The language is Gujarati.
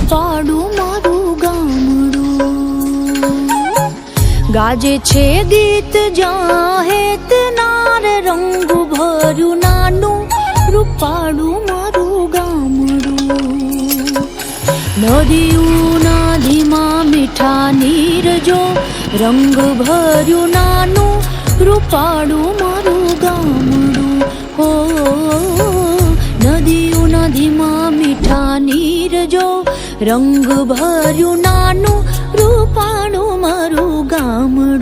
રૂપાડું મારું ગામડું. ગાજે છે ગીત જાહેત નાર, રંગ ભર્યું નાનું રૂપાડું મારું ગામડું. નદીઓના ધીમા મીઠા નીર જો, રંગ ભર્યું નાનું રૂપાડું મારું ગામડું. હો નદીઓના ધીમા મીઠા નીર જો, રંગ ભર્યું નાનું રૂપાડું મારું ગામડું.